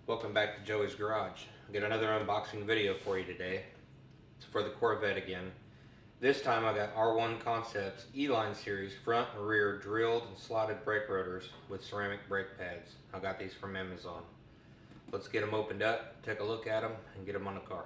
Welcome back to Joey's Garage. I got another unboxing video for you today. It's for the Corvette again. This time I got R1 Concepts eLine series front and rear drilled and slotted brake rotors with ceramic brake pads. I got these from Amazon. Let's get them opened up, take a look at them, and get them on the car.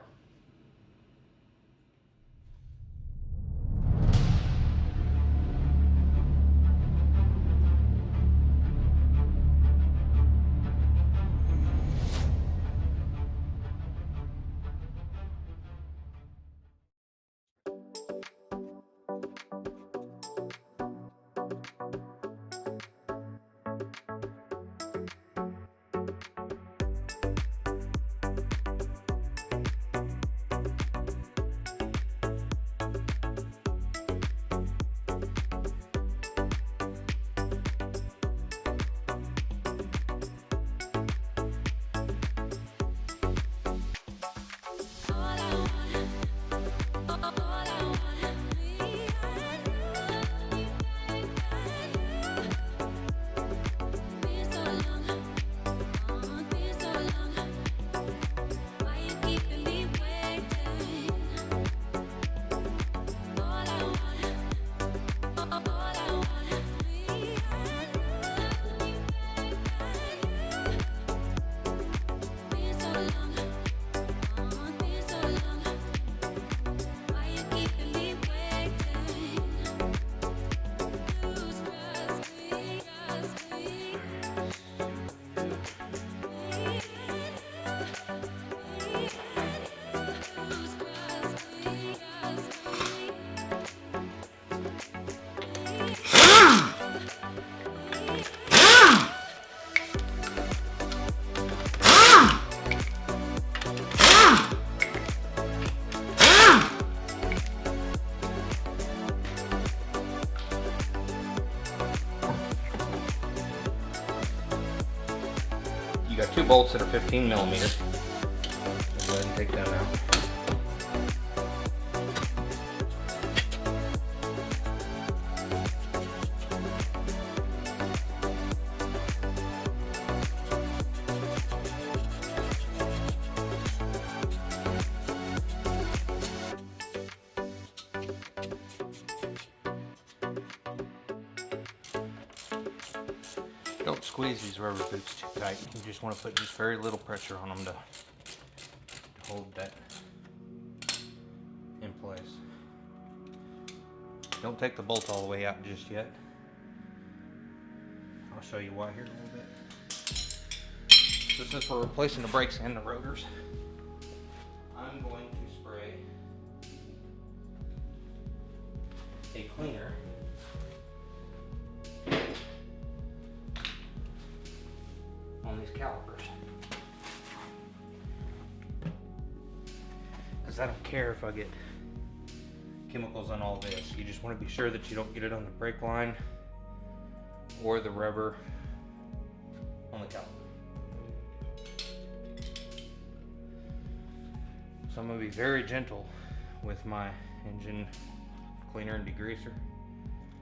You got two bolts that are 15 millimeters. Go ahead and take them out. Don't squeeze these rubber boots too tight. You just want to put just very little pressure on them to hold that in place. Don't take the bolt all the way out just yet. I'll show you why here in a little bit. So since we're replacing the brakes and the rotors, I'm going to spray a cleaner on these calipers, because I don't care if I get chemicals on all this. You just want to be sure that you don't get it on the brake line or the rubber on the caliper. So I'm going to be very gentle with my engine cleaner and degreaser,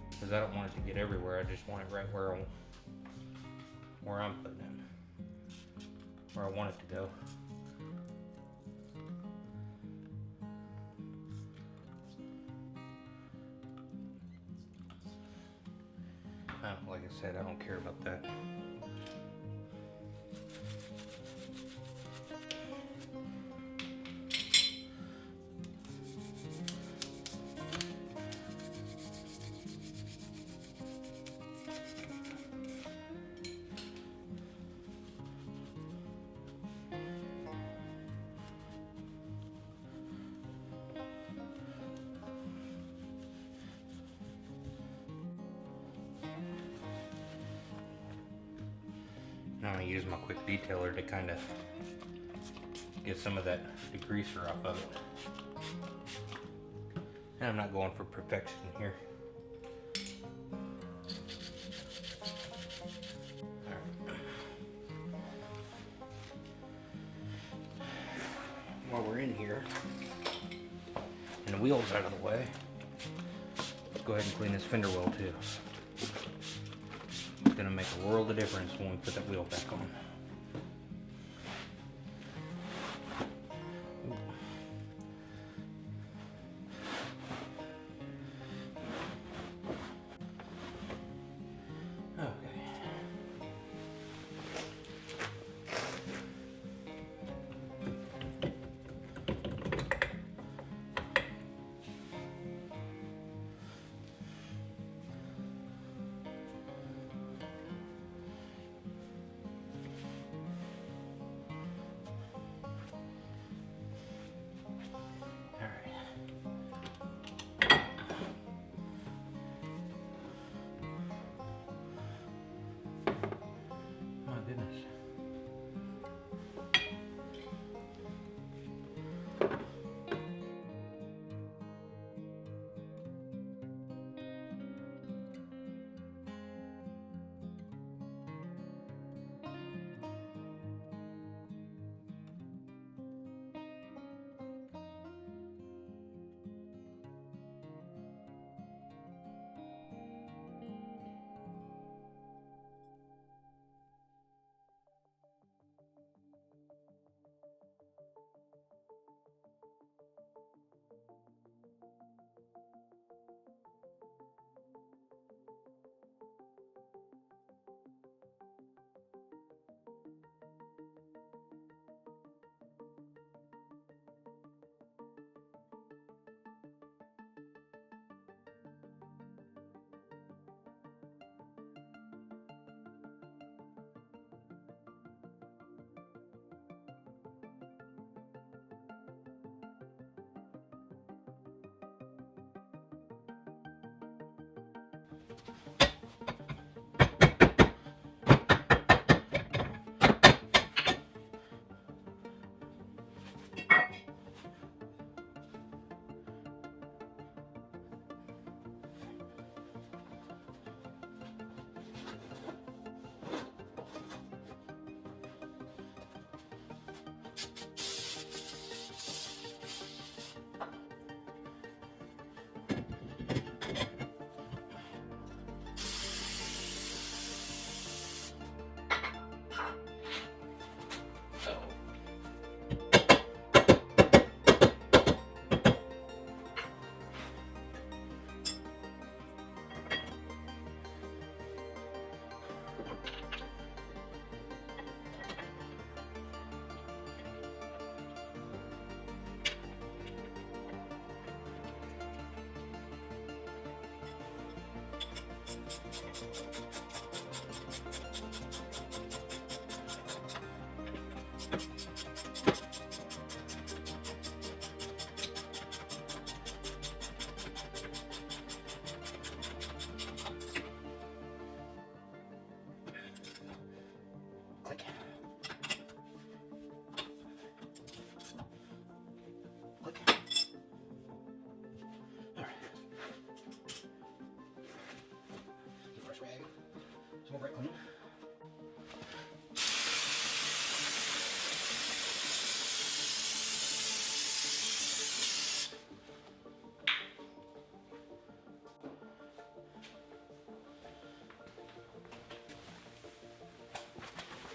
because I don't want it to get everywhere. I just want it right where I'm putting it, where I want it to go. Like I said, I don't care about that. Now I'm going to use my quick detailer to kind of get some of that degreaser off of it. And I'm not going for perfection here. Alright. While we're in here, and the wheel's out of the way, let's go ahead and clean this fender well too. It's going to make a world of difference when we put that wheel back on.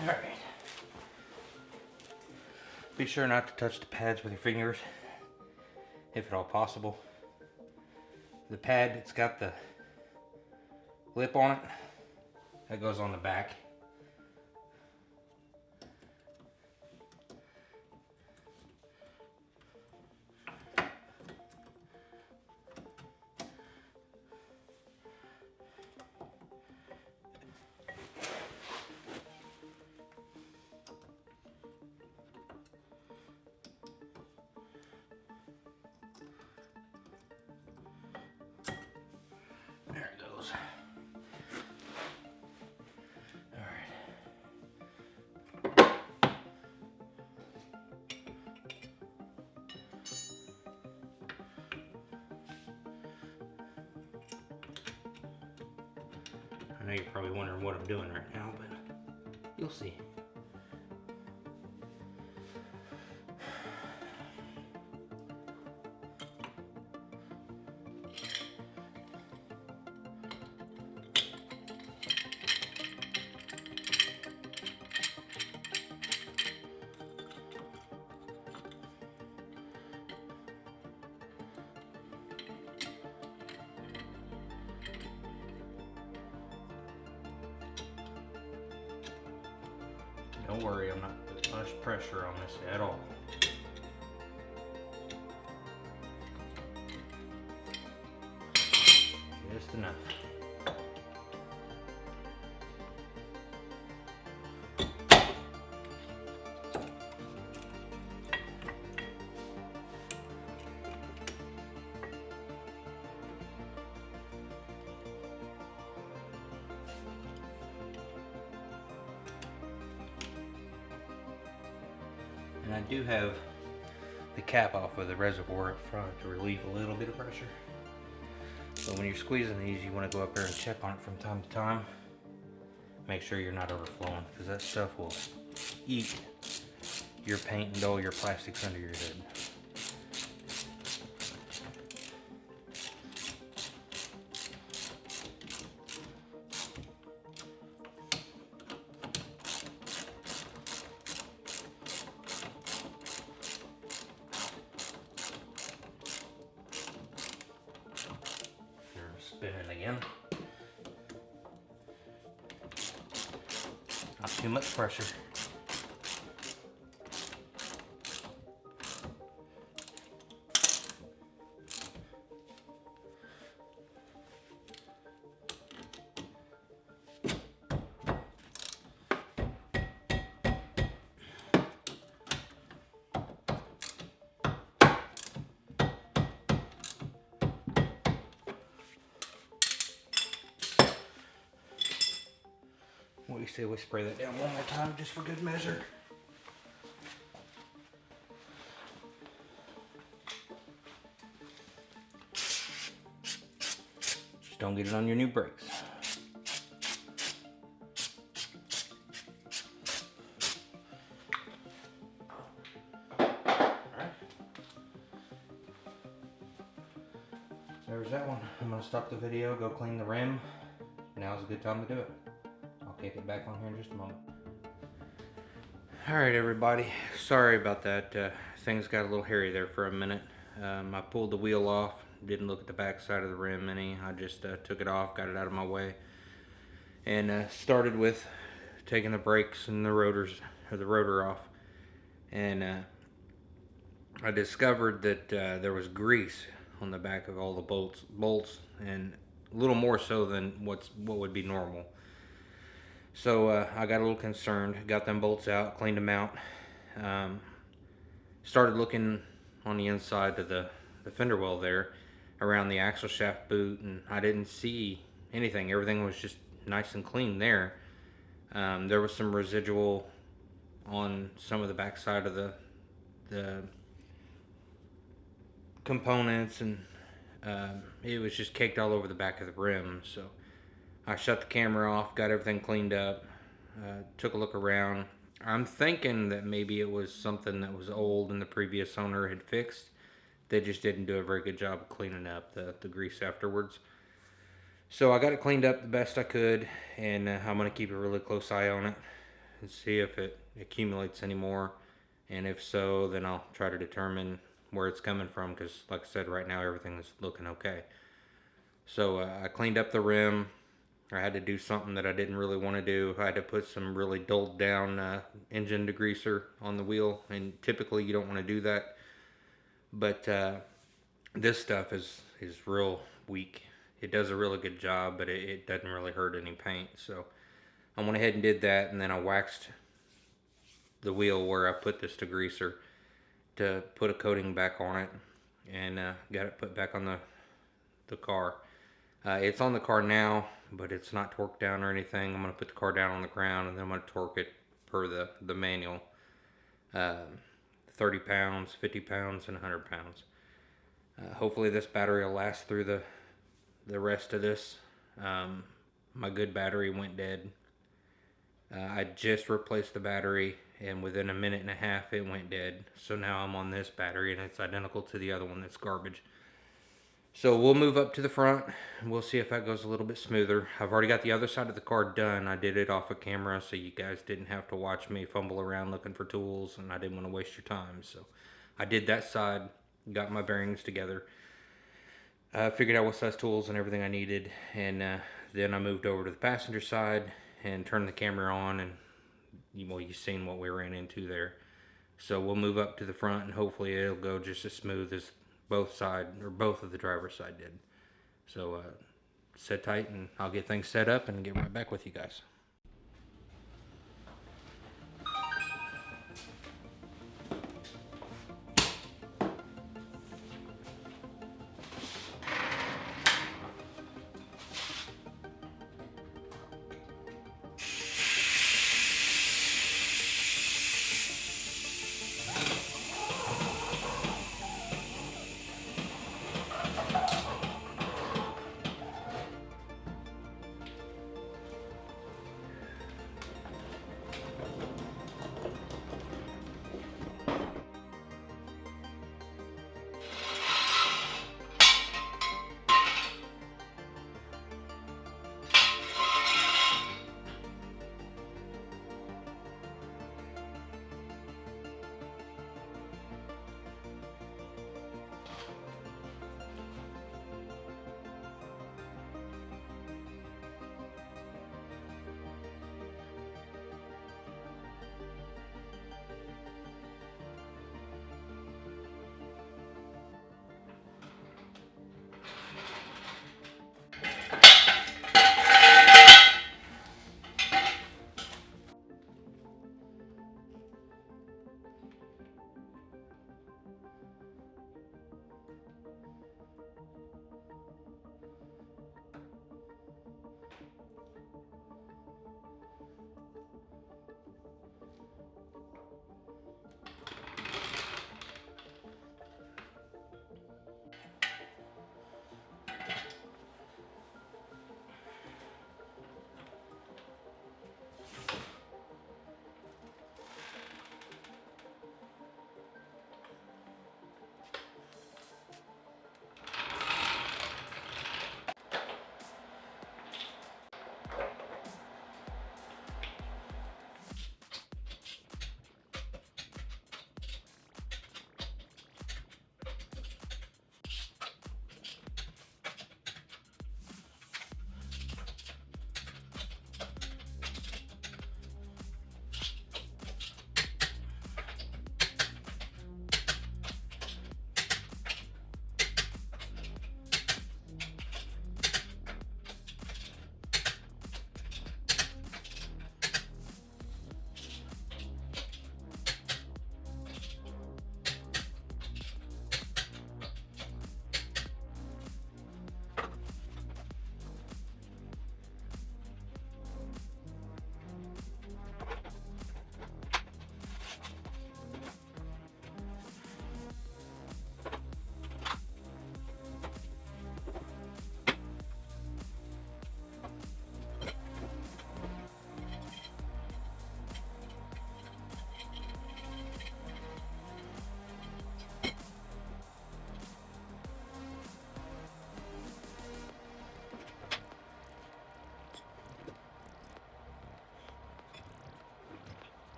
Alright. Be sure not to touch the pads with your fingers, if at all possible. The pad, it's got the lip on it, that goes on the back. There it goes. I know you're probably wondering what I'm doing right now, but you'll see. Don't worry, I'm not putting much pressure on this at all. Just enough. And I do have the cap off of the reservoir up front to relieve a little bit of pressure. So when you're squeezing these, you want to go up there and check on it from time to time. Make sure you're not overflowing, because that stuff will eat your paint and all your plastics under your head. Spinning again. Not too much pressure. What do you say we spray that down one more time just for good measure? Just don't get it on your new brakes. There's that one. I'm gonna stop the video, go clean the rim. Now's a good time to do it. I'll kick it back on here in just a moment. Alright everybody, sorry about that. Things got a little hairy there for a minute. I pulled the wheel off, didn't look at the back side of the rim any. I just took it off, got it out of my way. And started with taking the brakes and the rotors, or the rotor off. And I discovered that there was grease on the back of all the bolts, and a little more so than what would be normal. So I got a little concerned, got them bolts out, cleaned them out, started looking on the inside of the fender well there around the axle shaft boot, and I didn't see anything. Everything was just nice and clean there. There was some residual on some of the back side of the components, and it was just caked all over the back of the rim. So I shut the camera off, got everything cleaned up, took a look around. I'm thinking that maybe it was something that was old and the previous owner had fixed. They just didn't do a very good job of cleaning up the grease afterwards. So I got it cleaned up the best I could, and I'm going to keep a really close eye on it and see if it accumulates anymore. And if so, then I'll try to determine where it's coming from, because like I said, right now everything is looking okay. So I cleaned up the rim. I had to do something that I didn't really want to do. I had to put some really dulled down engine degreaser on the wheel, and typically you don't want to do that, but this stuff is real weak. It does a really good job, but it doesn't really hurt any paint. So I went ahead and did that, and then I waxed the wheel where I put this degreaser to put a coating back on it, and got it put back on the car. It's on the car now, but it's not torqued down or anything. I'm going to put the car down on the ground, and then I'm going to torque it per the manual. 30 pounds, 50 pounds, and 100 pounds. Hopefully this battery will last through the rest of this. My good battery went dead. I just replaced the battery, and within a minute and a half it went dead. So now I'm on this battery, and it's identical to the other one that's garbage. So we'll move up to the front, and we'll see if that goes a little bit smoother. I've already got the other side of the car done. I did it off of camera, so you guys didn't have to watch me fumble around looking for tools, and I didn't want to waste your time. So I did that side, got my bearings together, figured out what size tools and everything I needed, and then I moved over to the passenger side and turned the camera on, and you've seen what we ran into there. So we'll move up to the front, and hopefully it'll go just as smooth as both of the driver's side did. So sit tight, and I'll get things set up and get right back with you guys.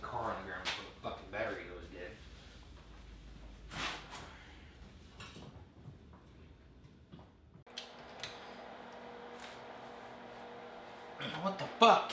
car on the ground before the fucking battery goes dead. What the fuck?